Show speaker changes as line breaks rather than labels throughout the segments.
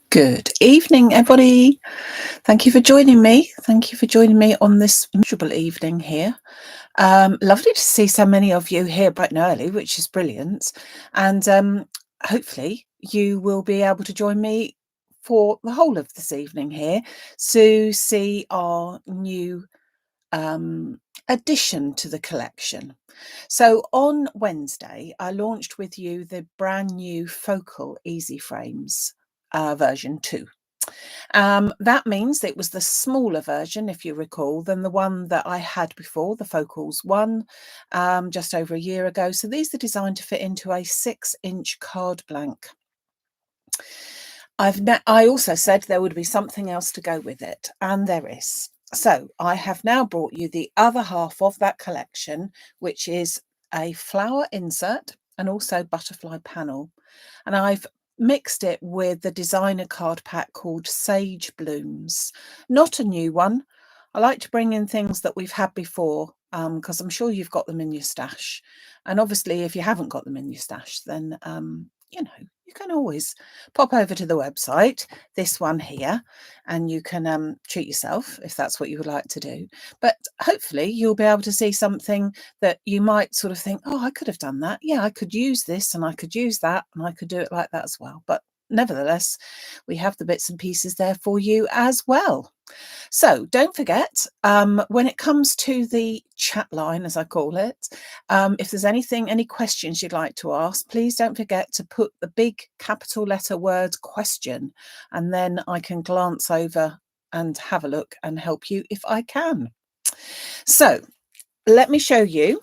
Good evening, everybody. Thank you for joining me. Thank you for joining me on this miserable evening here. Lovely to see so many of you here bright and early, which is brilliant. And hopefully you will be able to join me for the whole of this evening here to see our new addition to the collection. So on Wednesday, I launched with you the brand new Focal Easy Frames version 2. That means it was the smaller version, if you recall, than the one that I had before, the Focals 1, just over a year ago. So these are designed to fit into a 6-inch card blank. I also said there would be something else to go with it, and there is. So I have now brought you the other half of that collection, which is a flower insert and also butterfly panel. And I've mixed it with the designer card pack called Sage Blooms. Not a new one. I like to bring in things that we've had before, because I'm sure you've got them in your stash. And obviously, if you haven't got them in your stash, then you can always pop over to the website, this one here, and you can treat yourself if that's what you would like to do. But hopefully you'll be able to see something that you might sort of think, oh, I could have done that. Yeah, I could use this and I could use that and I could do it like that as well. But nevertheless, we have the bits and pieces there for you as well. So don't forget, when it comes to the chat line, as I call it, if there's any questions you'd like to ask, please don't forget to put the big capital letter word question, and then I can glance over and have a look and help you if I can. So let me show you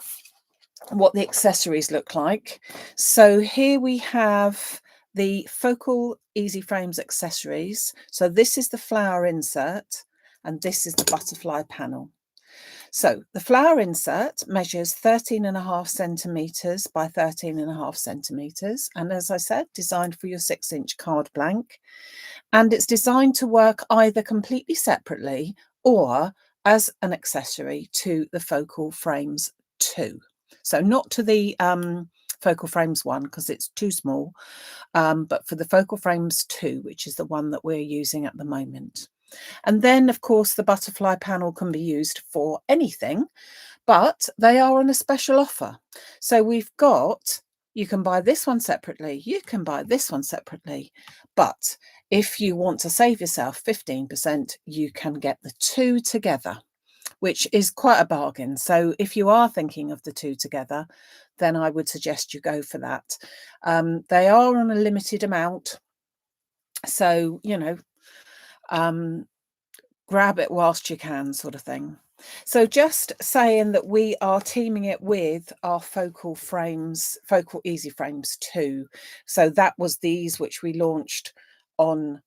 what the accessories look like. So here we have the Focal Easy Frames accessories. So this is the flower insert and this is the butterfly panel. So the flower insert measures 13.5 centimetres by 13.5 centimetres. And as I said, designed for your 6-inch card blank. And it's designed to work either completely separately or as an accessory to the Focal Frames 2. So not to the Focal Frames 1 because it's too small, but for the Focal Frames 2, which is the one that we're using at the moment. And then, of course, the butterfly panel can be used for anything, but they are on a special offer. So we've got, you can buy this one separately, you can buy this one separately, but if you want to save yourself 15%, you can get the two together, which is quite a bargain. So if you are thinking of the two together, then I would suggest you go for that. They are on a limited amount. So, grab it whilst you can, sort of thing. So just saying that we are teaming it with our Focal Easy Frames 2. So that was these which we launched on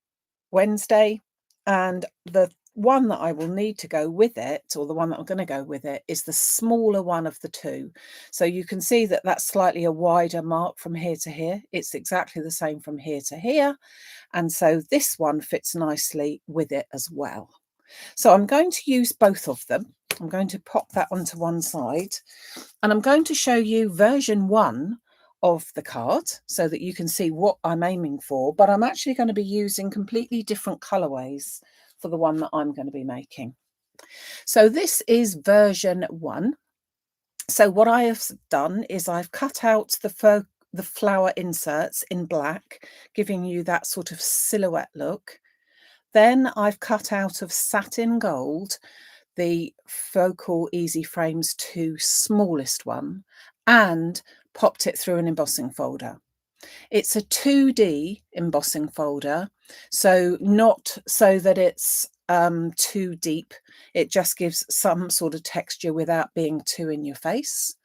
Wednesday, and the one that I will need to go with it, or the one that I'm going to go with it, is the smaller one of the two. So you can see that that's slightly a wider mark from here to here. It's exactly the same from here to here. And so this one fits nicely with it as well. So I'm going to use both of them. I'm going to pop that onto one side, and I'm going to show you version 1 of the card so that you can see what I'm aiming for, but I'm actually going to be using completely different colorways for the one that I'm going to be making. So this is version 1. So what I have done is I've cut out the flower inserts in black, giving you that sort of silhouette look. Then I've cut out of satin gold the Focal Easy Frames 2 smallest one and popped it through an embossing folder. It's a 2D embossing folder, so not so that it's too deep. It just gives some sort of texture without being too in your face.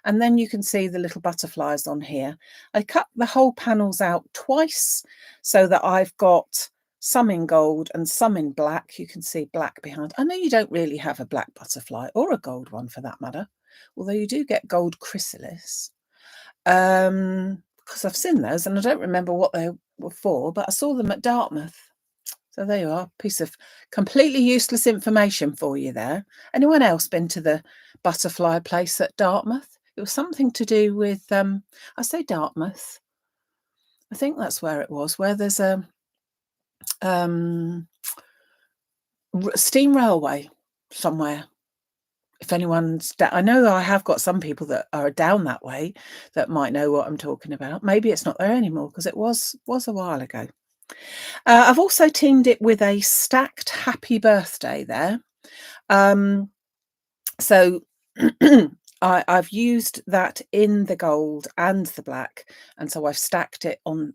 And then you can see the little butterflies on here. I cut the whole panels out twice so that I've got some in gold and some in black. You can see black behind. I know you don't really have a black butterfly or a gold one for that matter, although you do get gold chrysalis. Because I've seen those and I don't remember what they were for, but I saw them at Dartmouth. So there you are, piece of completely useless information for you there. Anyone else been to the butterfly place at Dartmouth? It was something to do with, I say Dartmouth. I think that's where it was, where there's a steam railway somewhere. If anyone's I know I have got some people that are down that way that might know what I'm talking about. Maybe it's not there anymore because it was a while ago. I've also teamed it with a stacked happy birthday there. So I've used that in the gold and the black, and so I've stacked it on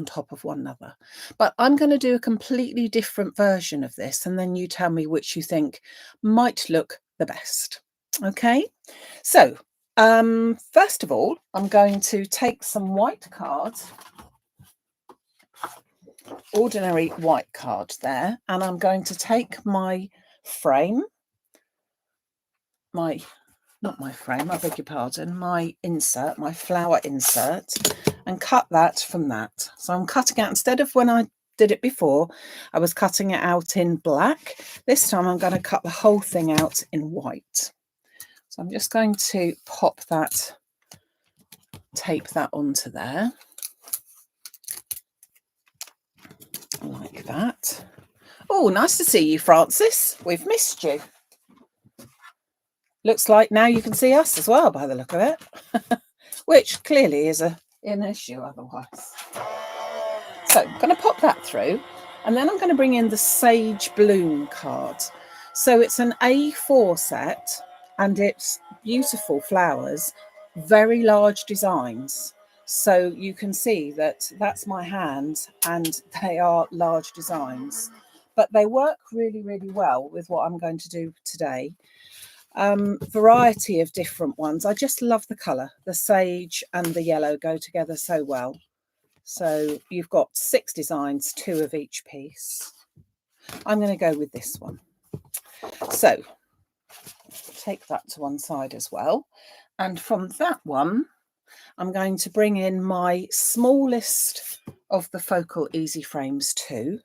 top of one another. But I'm going to do a completely different version of this, and then you tell me which you think might look the best. Okay, so first of all, I'm going to take some white cards, ordinary white card there, and I'm going to take my frame, not my frame, I beg your pardon, my insert, my flower insert, and cut that from that. So I'm cutting out, instead of when I did it before, I was cutting it out in black. This time I'm going to cut the whole thing out in white. So I'm just going to pop that, tape that onto there, like that. Oh, nice to see you, Francis. We've missed you. Looks like now you can see us as well by the look of it, which clearly is an issue otherwise. So I'm going to pop that through, and then I'm going to bring in the Sage Bloom card. So it's an A4 set, and it's beautiful flowers, very large designs. So you can see that that's my hand, and they are large designs, but they work really, really well with what I'm going to do today. Variety of different ones. I just love the colour. The sage and the yellow go together so well. So you've got 6 designs, 2 of each piece. I'm going to go with this one. So take that to one side as well. And from that one, I'm going to bring in my smallest of the Focal Easy Frames 2.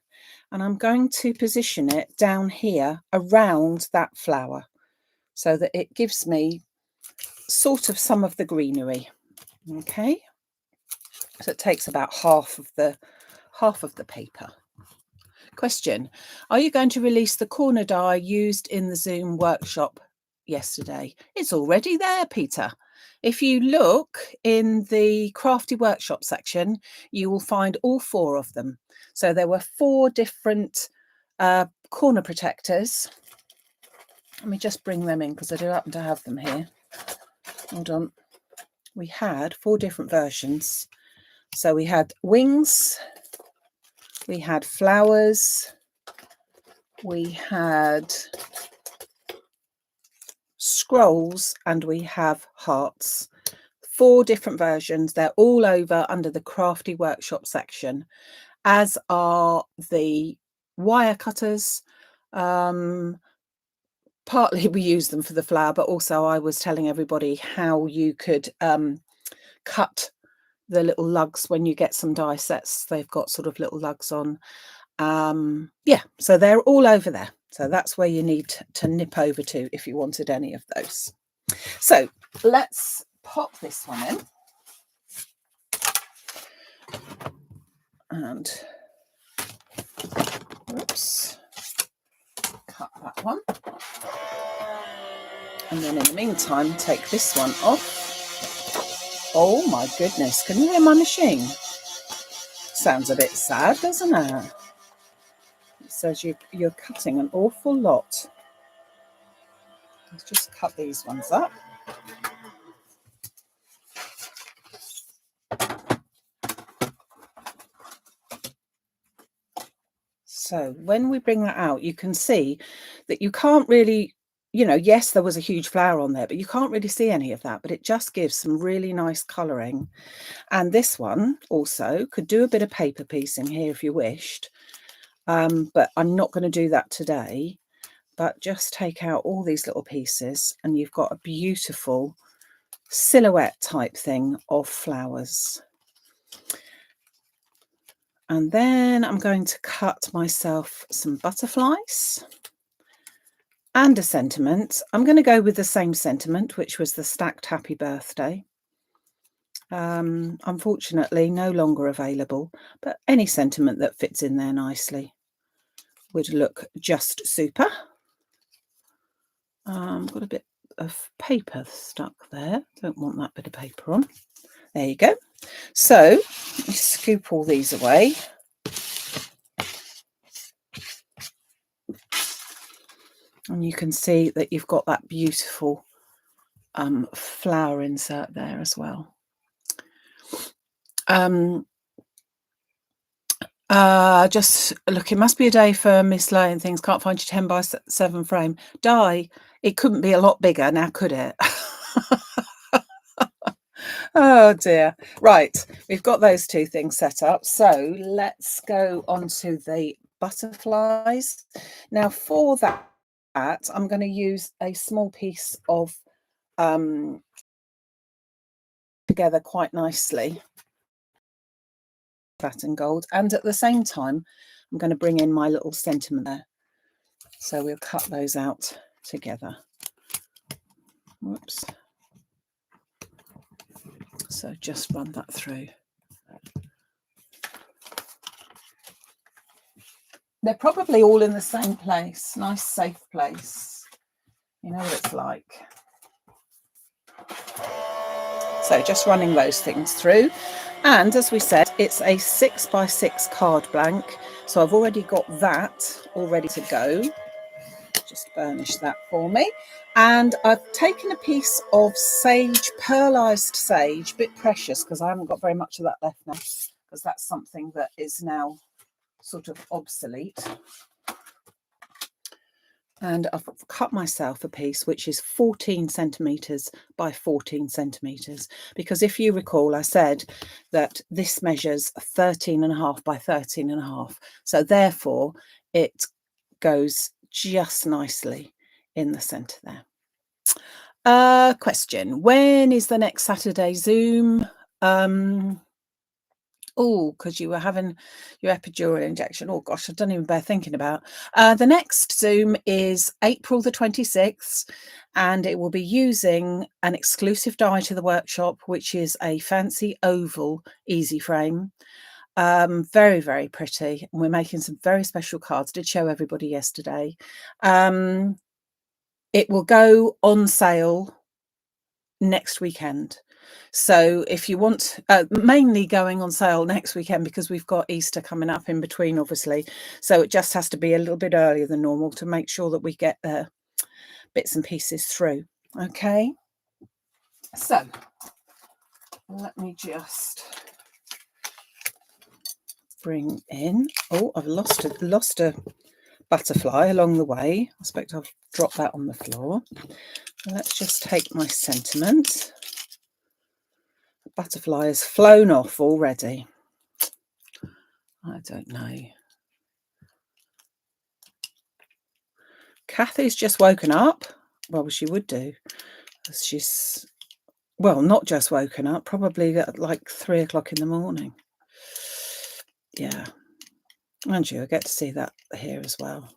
And I'm going to position it down here around that flower, so that it gives me sort of some of the greenery. Okay, so it takes about half of the paper. Question: are you going to release the corner die used in the Zoom workshop yesterday? It's already there, Peter. If you look in the crafty workshop section, you will find all 4 of them. So there were 4 different corner protectors. Let me just bring them in because I do happen to have them here. Hold on. We had 4 different versions. So we had wings, we had flowers, we had scrolls, and we have hearts. 4 different versions. They're all over under the crafty workshop section, as are the wire cutters. Partly we use them for the flower, but also I was telling everybody how you could cut the little lugs when you get some die sets. They've got sort of little lugs on. Yeah, so they're all over there. So that's where you need to nip over to if you wanted any of those. So let's pop this one in. And oops, cut that one. And then in the meantime, take this one off. Oh my goodness, can you hear my machine? Sounds a bit sad, doesn't it? It says you're cutting an awful lot. Let's just cut these ones up. So when we bring that out, you can see that you can't really, yes, there was a huge flower on there, but you can't really see any of that, but it just gives some really nice colouring. And this one also could do a bit of paper piecing here if you wished, but I'm not going to do that today. But just take out all these little pieces and you've got a beautiful silhouette type thing of flowers. And then I'm going to cut myself some butterflies and a sentiment. I'm going to go with the same sentiment, which was the stacked happy birthday. Unfortunately, no longer available, but any sentiment that fits in there nicely. would look just super. Got a bit of paper stuck there. Don't want that bit of paper on. There you go. So let me scoop all these away. And you can see that you've got that beautiful flower insert there as well. Just look, it must be a day for mislaying things. Can't find your 10 by 7 frame. Die. It couldn't be a lot bigger now, could it? Oh dear. Right, we've got those two things set up. So let's go on to the butterflies. Now for that, I'm going to use a small piece of together quite nicely, satin gold, and at the same time I'm going to bring in my little sentiment there. So we'll cut those out together. Whoops. So just run that through. They're probably all in the same place. Nice, safe place. You know what it's like. So just running those things through. And as we said, it's a 6 by 6 card blank. So I've already got that all ready to go. Just burnish that for me. And I've taken a piece of sage, pearlized sage, a bit precious because I haven't got very much of that left now, because that's something that is now sort of obsolete. And I've cut myself a piece which is 14 centimetres by 14 centimetres, because if you recall, I said that this measures 13.5 by 13.5. So therefore it goes just nicely in the centre there. Question: when is the next Saturday Zoom? Oh, because you were having your epidural injection. Oh gosh, I don't even bear thinking about. The next Zoom is April the 26th, and it will be using an exclusive die to the workshop, which is a fancy oval easy frame. Very, very pretty. And we're making some very special cards. Did show everybody yesterday. It will go on sale next weekend. So if you want, mainly going on sale next weekend because we've got Easter coming up in between, obviously. So it just has to be a little bit earlier than normal to make sure that we get the bits and pieces through. Okay. So let me just bring in. Oh, I've lost a butterfly along the way. I expect I've dropped that on the floor. Let's just take my sentiment. The butterfly has flown off already. I don't know. Kathy's just woken up. Well, she would do. She's, well, not just woken up, probably at like 3 o'clock in the morning. Yeah. And you, I get to see that here as well.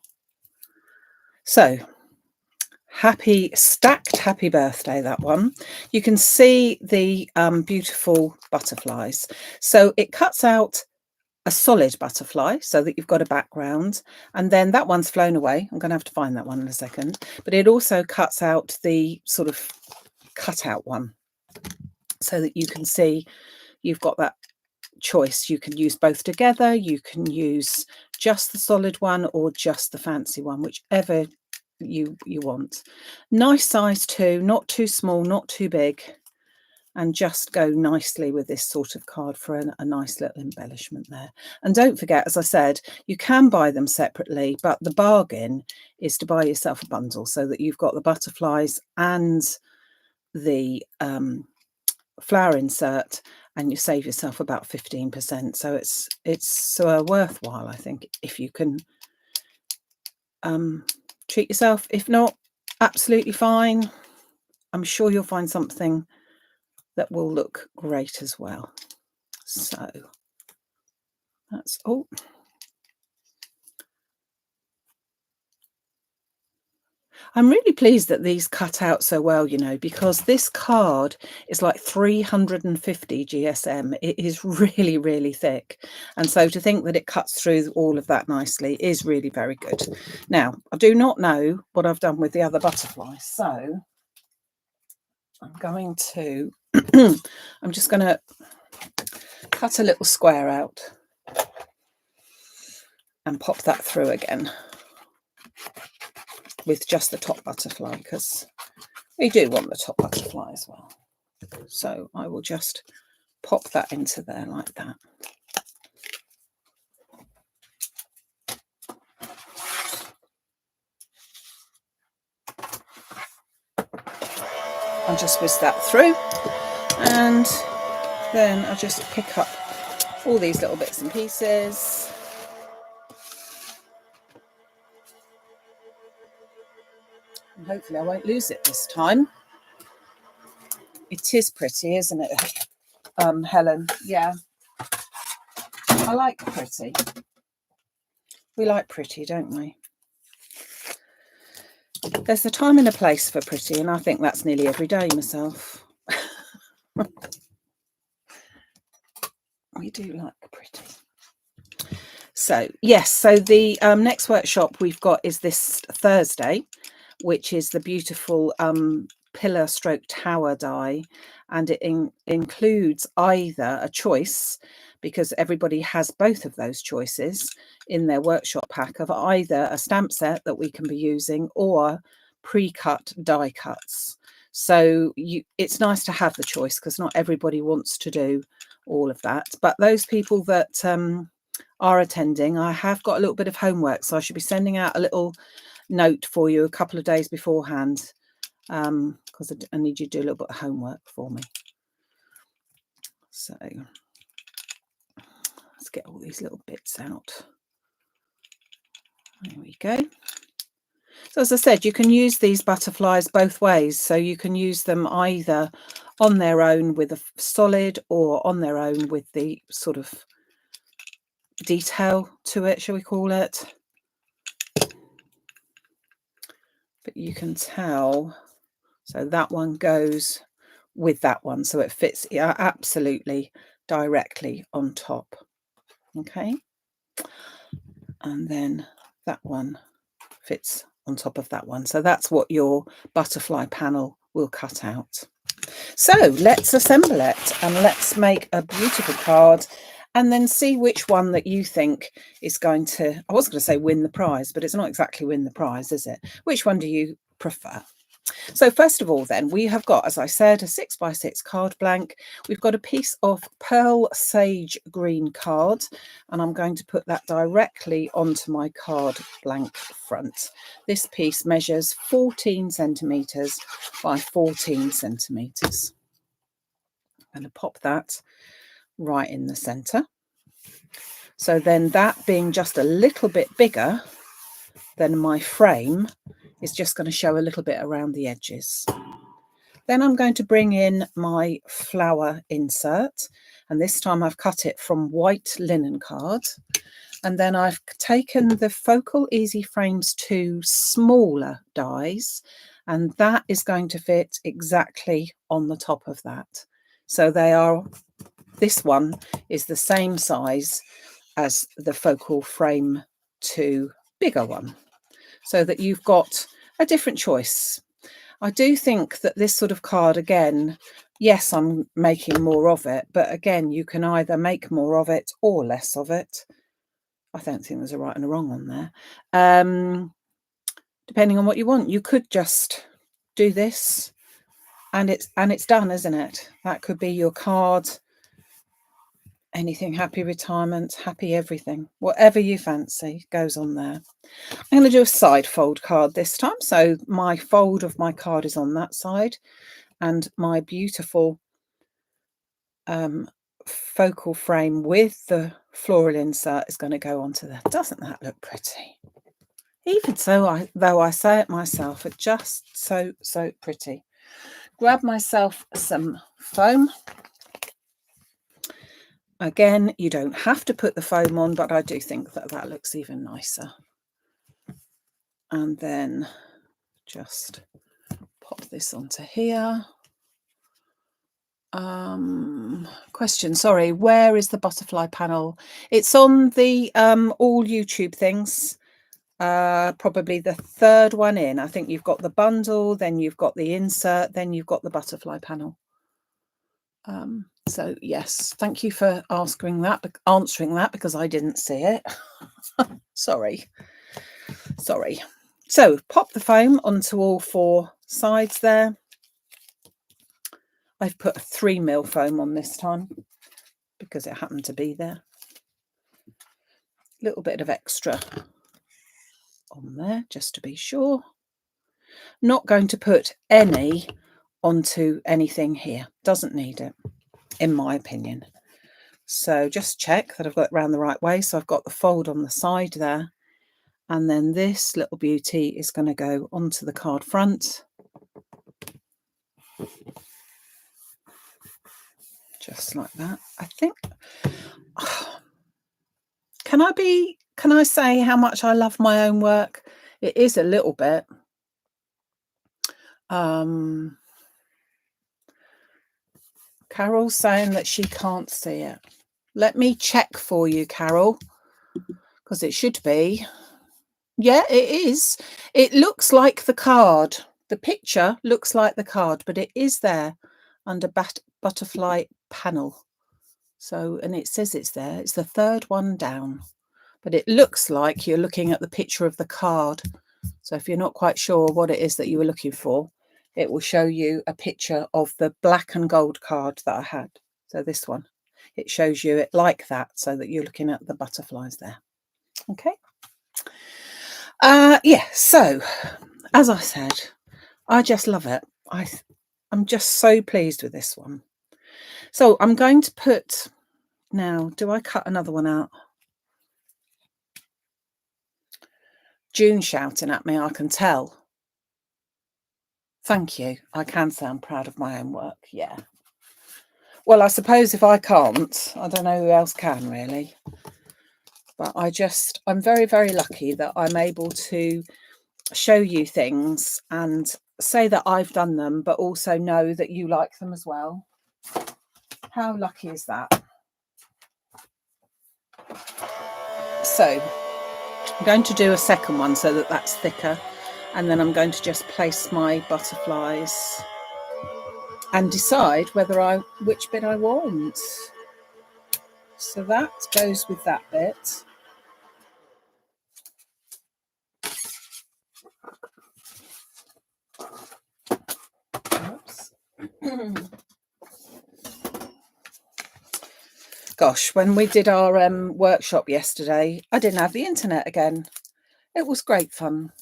So, stacked happy birthday, that one. You can see the beautiful butterflies. So it cuts out a solid butterfly so that you've got a background, and then that one's flown away. I'm going to have to find that one in a second, but it also cuts out the sort of cutout one so that you can see you've got that choice. You can use both together, you can use just the solid one or just the fancy one, whichever you want. Nice size too, not too small, not too big, and just go nicely with this sort of card for a nice little embellishment there. And don't forget, as I said, you can buy them separately, but the bargain is to buy yourself a bundle so that you've got the butterflies and the flower insert, and you save yourself about 15%. So it's worthwhile, I think, if you can treat yourself. If not, absolutely fine. I'm sure you'll find something that will look great as well. So that's all. I'm really pleased that these cut out so well, you know, because this card is like 350 GSM. It is really, really thick. And so to think that it cuts through all of that nicely is really very good. Now, I do not know what I've done with the other butterflies. So I'm going to, I'm just going to cut a little square out and pop that through again with just the top butterfly, because we do want the top butterfly as well. So I will just pop that into there like that. I'll just whisk that through, and then I'll just pick up all these little bits and pieces. And hopefully I won't lose it this time. It is pretty, isn't it, Helen? Yeah. I like pretty. We like pretty, don't we? There's a time and a place for pretty, and I think that's nearly every day myself. We do like pretty. So, yes, so the next workshop we've got is this Thursday, which is the beautiful pillar stroke tower die, and it includes either a choice, because everybody has both of those choices in their workshop pack, of either a stamp set that we can be using or pre-cut die cuts. So it's nice to have the choice, because not everybody wants to do all of that. But those people that are attending, I have got a little bit of homework, so I should be sending out a little note for you a couple of days beforehand, because I need you to do a little bit of homework for me. So let's get all these little bits out. There we go. So as I said, you can use these butterflies both ways. So you can use them either on their own with a solid, or on their own with the sort of detail to it, shall we call it. But you can tell, so that one goes with that one, so it fits absolutely directly on top. Okay, and then that one fits on top of that one. So that's what your butterfly panel will cut out. So let's assemble it, and let's make a beautiful card, and then see which one that you think is going to, I was going to say win the prize, but it's not exactly win the prize, is it? Which one do you prefer? So first of all, then, we have got, as I said, a 6x6 card blank. We've got a piece of pearl sage green card, and I'm going to put that directly onto my card blank front. This piece measures 14 centimetres by 14 centimetres. I'm going to pop that right in the centre. So then, that being just a little bit bigger than my frame, is just going to show a little bit around the edges. Then I'm going to bring in my flower insert, and this time I've cut it from white linen card, and then I've taken the Focal Easy Frames 2 smaller dies, and that is going to fit exactly on the top of that. So they are, this one is the same size as the Focal Frame 2 bigger one, so that you've got a different choice. I do think that this sort of card, again, yes, I'm making more of it, but again, you can either make more of it or less of it. I don't think there's a right and a wrong on there. Depending on what you want, you could just do this, and it's done, isn't it? That could be your card. Anything, happy retirement, happy everything, whatever you fancy goes on there. I'm going to do a side fold card this time. So my fold of my card is on that side, and my beautiful focal frame with the floral insert is going to go onto there. Doesn't that look pretty? Even so, though I say it myself, it's just so pretty. Grab myself some foam. Again, you don't have to put the foam on, but I do think that that looks even nicer. And then just pop this onto here. Question, sorry, where is the butterfly panel? It's on the all YouTube things. Probably the third one in. I think you've got the bundle, then you've got the insert, then you've got the butterfly panel. So yes, thank you for answering that because I didn't see it. Sorry. So pop the foam onto all four sides there. I've put a 3mm foam on this time because it happened to be there. Little bit of extra on there just to be sure. Not going to put any onto anything here. Doesn't need it, in my opinion. So just check that I've got it round the right way. So I've got the fold on the side there. And then this little beauty is going to go onto the card front. Just like that. I think... Can I say how much I love my own work? It is a little bit. Carol's saying that she can't see it. Let me check for you, Carol, because it should be. Yeah, it is. It looks like the card. The picture looks like the card, but it is there under butterfly panel. So, and it says it's there. It's the third one down, but it looks like you're looking at the picture of the card. So if you're not quite sure what it is that you were looking for, it will show you a picture of the black and gold card that I had. So this one, it shows you it like that so that you're looking at the butterflies there. Okay. Yeah, so as I said, I just love it. I'm just so pleased with this one. So I'm going to put, now, do I cut another one out? June shouting at me, I can tell. Thank you. I can say I'm proud of my own work. Yeah. Well, I suppose if I can't, I don't know who else can really. But I'm very, very lucky that I'm able to show you things and say that I've done them, but also know that you like them as well. How lucky is that? So I'm going to do a second one so that that's thicker. And then I'm going to just place my butterflies and decide which bit I want. So that goes with that bit. Oops. Gosh, when we did our workshop yesterday, I didn't have the internet again. It was great fun.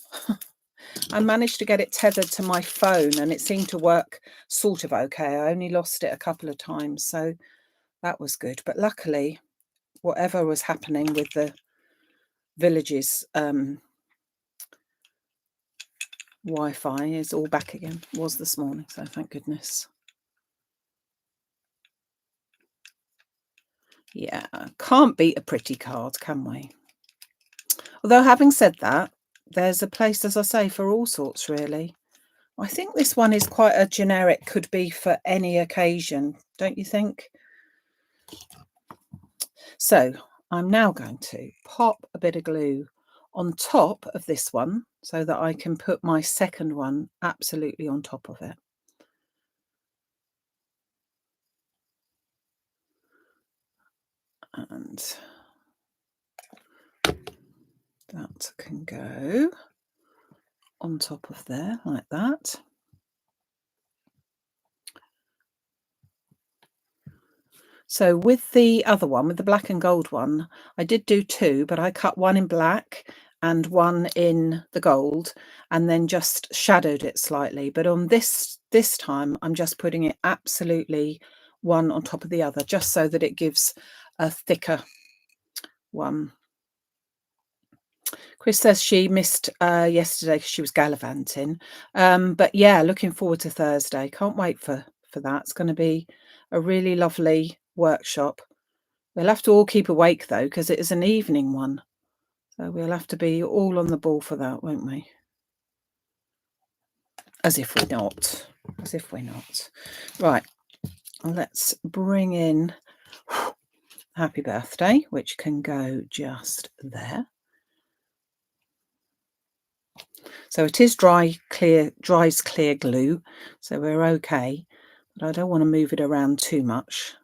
I managed to get it tethered to my phone and it seemed to work sort of okay. I only lost it a couple of times, so that was good. But luckily, whatever was happening with the village's Wi-Fi is all back again. It was this morning, so thank goodness. Yeah, can't beat a pretty card, can we? Although having said that, there's a place, as I say, for all sorts, really. I think this one is quite a generic, could be for any occasion, don't you think? So I'm now going to pop a bit of glue on top of this one so that I can put my second one absolutely on top of it. And that can go on top of there like that. So with the other one, with the black and gold one, I did do two, but I cut one in black and one in the gold and then just shadowed it slightly. But on this time, I'm just putting it absolutely one on top of the other, just so that it gives a thicker one. Chris says she missed yesterday because she was gallivanting. But yeah, looking forward to Thursday. Can't wait for that. It's going to be a really lovely workshop. We'll have to all keep awake though, because it is an evening one. So we'll have to be all on the ball for that, won't we? As if we're not. As if we're not. Right. Let's bring in Happy Birthday, which can go just there. So it is dries clear glue, so we're okay, but I don't want to move it around too much.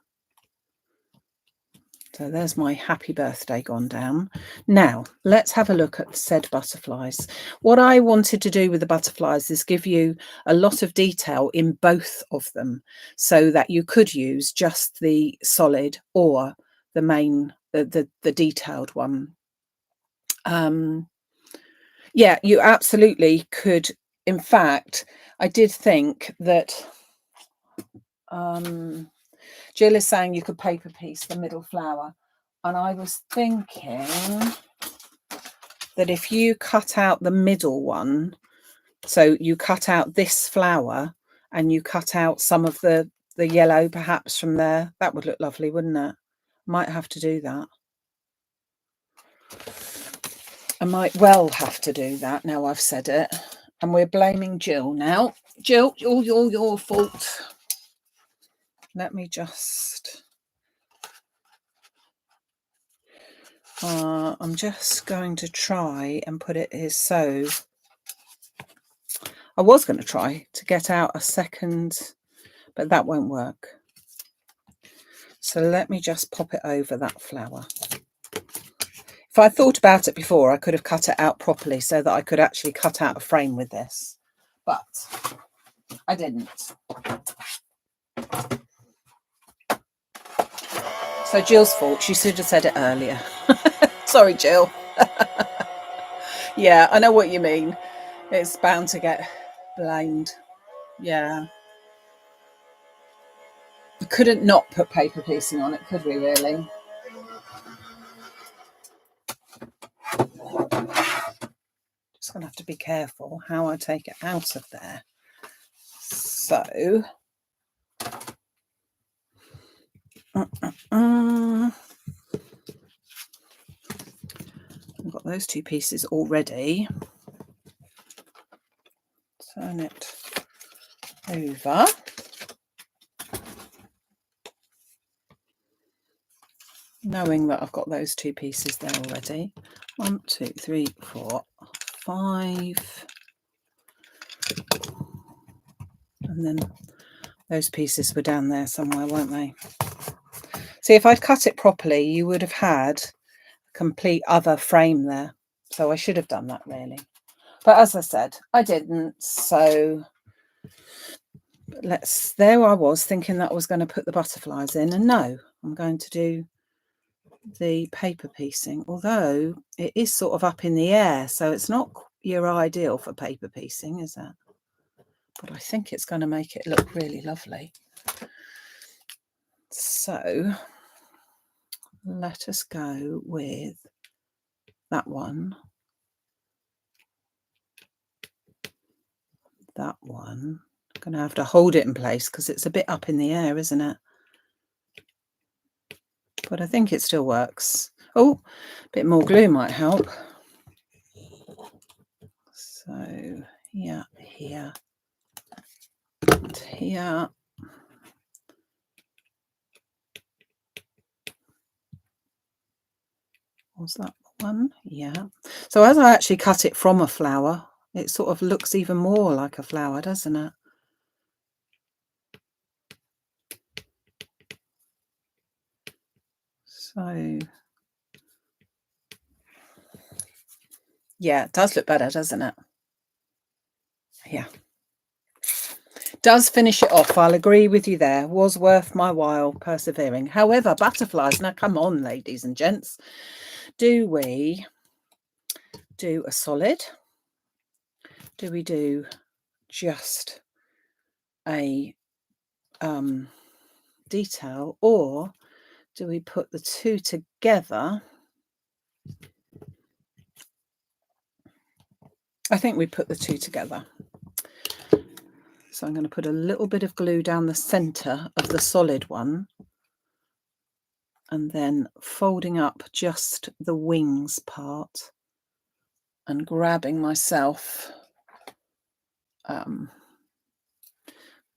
So there's my Happy Birthday gone down. Now let's have a look at said butterflies. What I wanted to do with the butterflies is give you a lot of detail in both of them, so that you could use just the solid or the main, the detailed one. Yeah, you absolutely could. In fact, I did think that Jill is saying you could paper piece the middle flower, and I was thinking that if you cut out the middle one, so you cut out this flower and you cut out some of the yellow perhaps from there, that would look lovely, wouldn't it? Might have to do that. I might well have to do that now I've said it. And we're blaming Jill now. Jill, all your fault. Let me just... I'm just going to try and put it here. So I was going to try to get out a second, but that won't work. So let me just pop it over that flower. If I thought about it before, I could have cut it out properly so that I could actually cut out a frame with this, but I didn't. So Jill's fault. She should have said it earlier. Sorry, Jill. Yeah, I know what you mean. It's bound to get blamed. Yeah. We couldn't not put paper piecing on it, could we really? Just going to have to be careful how I take it out of there. So... I've got those two pieces already. Turn it over. Knowing that I've got those two pieces there already. 1, 2, 3, 4, 5. And then those pieces were down there somewhere, weren't they? See, if I'd cut it properly, you would have had a complete other frame there. So I should have done that really. But as I said, I didn't. So there I was thinking that I was going to put the butterflies in, and no, I'm going to do the paper piecing, although it is sort of up in the air, so it's not your ideal for paper piecing, is it? But I think it's going to make it look really lovely. So let us go with that one. That one. I'm going to have to hold it in place because it's a bit up in the air, isn't it? But I think it still works. Oh, a bit more glue might help. So yeah, here and here. Was that one? Yeah. So as I actually cut it from a flower, it sort of looks even more like a flower, doesn't it? So yeah, it does look better, doesn't it? Yeah. Does finish it off. I'll agree with you there. Was worth my while persevering. However, butterflies, now come on, ladies and gents. Do we do a solid? Do we do just a detail, or do we put the two together? I think we put the two together. So I'm going to put a little bit of glue down the center of the solid one, and then folding up just the wings part and grabbing myself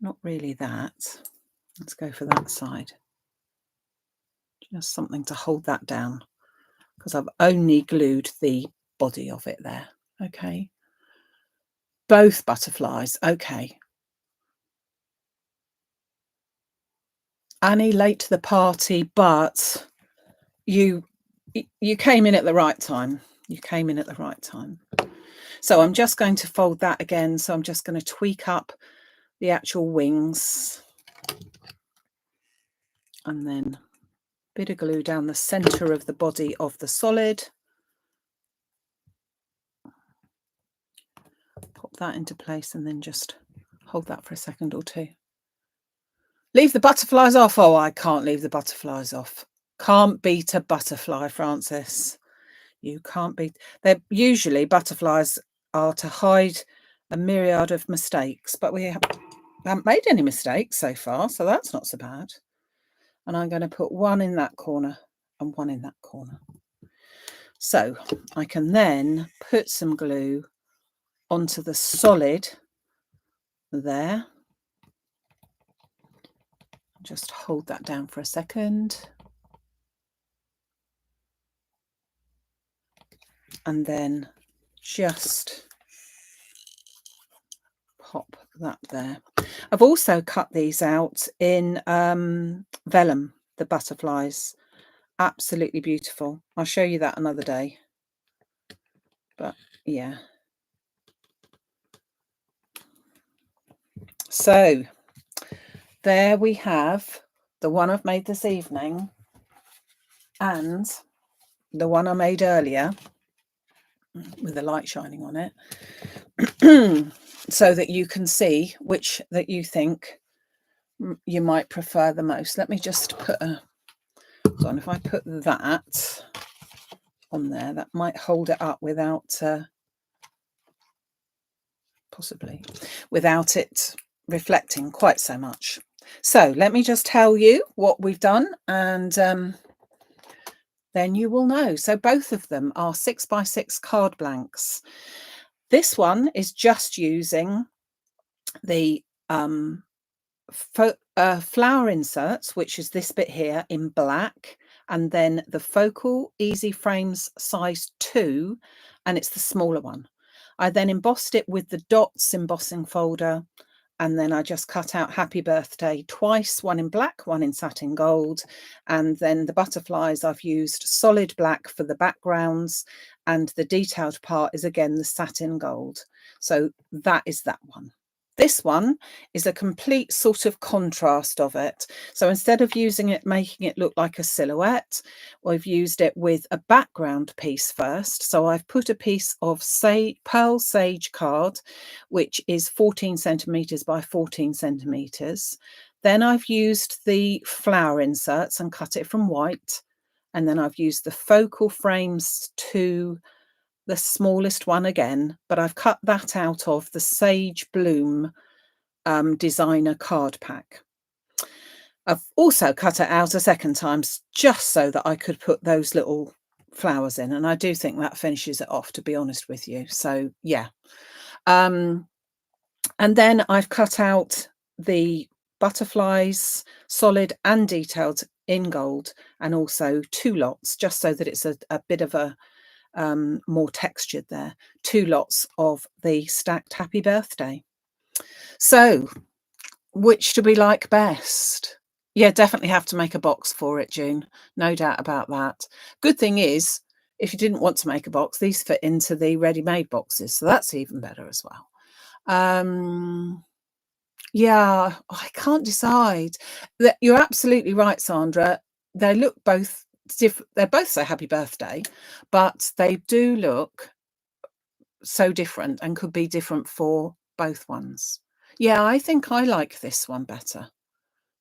not really that. Let's go for that side. Just something to hold that down, because I've only glued the body of it there. Okay. Both butterflies. Okay. Annie, late to the party, but you came in at the right time. You came in at the right time. So I'm just going to fold that again. So I'm just going to tweak up the actual wings. And then a bit of glue down the center of the body of the solid. Pop that into place and then just hold that for a second or two. Leave the butterflies off. Oh, I can't leave the butterflies off. Can't beat a butterfly, Francis. You can't beat. They're usually, butterflies are to hide a myriad of mistakes, but we haven't made any mistakes so far, so that's not so bad. And I'm going to put one in that corner and one in that corner. So I can then put some glue onto the solid there. Just hold that down for a second. And then just pop that there. I've also cut these out in vellum, the butterflies. Absolutely beautiful. I'll show you that another day. But yeah. So there we have the one I've made this evening and the one I made earlier with the light shining on it, so that you can see which that you think you might prefer the most. Let me just put a, hold on, if I put that on there, that might hold it up without possibly without it reflecting quite so much. So let me just tell you what we've done, and then you will know. So both of them are 6x6 card blanks. This one is just using the flower inserts, which is this bit here in black, and then the Focal Easy Frames size 2, and it's the smaller one. I then embossed it with the Dots embossing folder, and then I just cut out Happy Birthday twice, one in black, one in satin gold. And then the butterflies, I've used solid black for the backgrounds, and the detailed part is again the satin gold. So that is that one. This one is a complete sort of contrast of it. So instead of using it, making it look like a silhouette, I've used it with a background piece first. So I've put a piece of pearl sage card, which is 14 centimeters by 14 centimeters. Then I've used the flower inserts and cut it from white. And then I've used the Focal frames to the smallest one again, but I've cut that out of the Sage Bloom designer card pack. I've also cut it out a second time just so that I could put those little flowers in, and I do think that finishes it off, to be honest with you. So yeah. And then I've cut out the butterflies, solid and detailed, in gold, and also 2 lots, just so that it's a bit of a more textured there. 2 lots of the stacked Happy Birthday. So which do we like best? Yeah, definitely have to make a box for it, June. No doubt about that. Good thing is, if you didn't want to make a box, these fit into the ready-made boxes, so that's even better as well. Yeah, I can't decide. You're absolutely right, Sandra. They look both different. They both say Happy Birthday, but they do look so different and could be different for both ones. Yeah, I think I like this one better.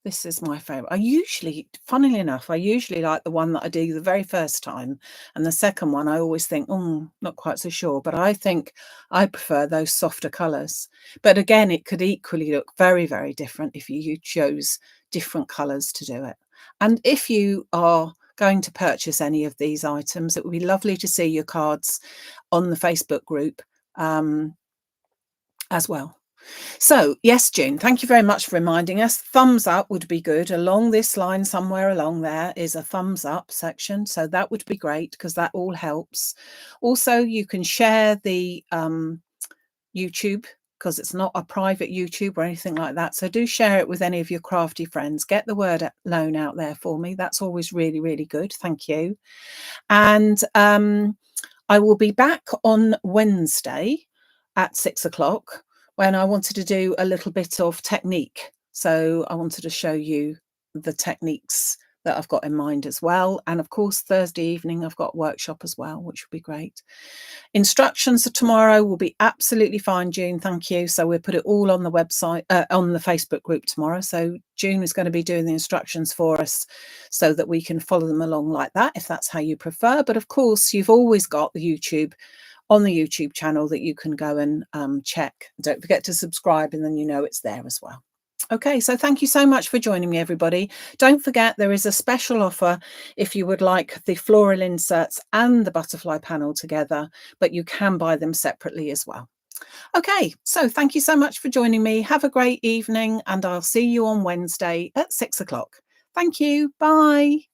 This is my favourite. I usually, funnily enough, I usually like the one that I do the very first time. And the second one, I always think, not quite so sure. But I think I prefer those softer colours. But again, it could equally look very, very different if you chose different colours to do it. And if you are going to purchase any of these items, it would be lovely to see your cards on the Facebook group as well. So, yes, June, thank you very much for reminding us. Thumbs up would be good. Along this line, somewhere along there is a thumbs up section. So that would be great because that all helps. Also, you can share the YouTube because it's not a private YouTube or anything like that. So do share it with any of your crafty friends. Get the word known out there for me. That's always really, really good. Thank you. And I will be back on Wednesday at 6 o'clock when I wanted to do a little bit of technique. So I wanted to show you the techniques that I've got in mind as well. And of course, Thursday evening, I've got a workshop as well, which will be great. Instructions for tomorrow will be absolutely fine, June. Thank you. So we'll put it all on the website, on the Facebook group tomorrow. So June is going to be doing the instructions for us so that we can follow them along like that, if that's how you prefer. But of course, you've always got the YouTube on the YouTube channel that you can go and check. Don't forget to subscribe, and then you know it's there as well. Okay, so thank you so much for joining me, everybody. Don't forget there is a special offer if you would like the floral inserts and the butterfly panel together, but you can buy them separately as well. Okay, so thank you so much for joining me. Have a great evening, and I'll see you on Wednesday at 6 o'clock. Thank you. Bye.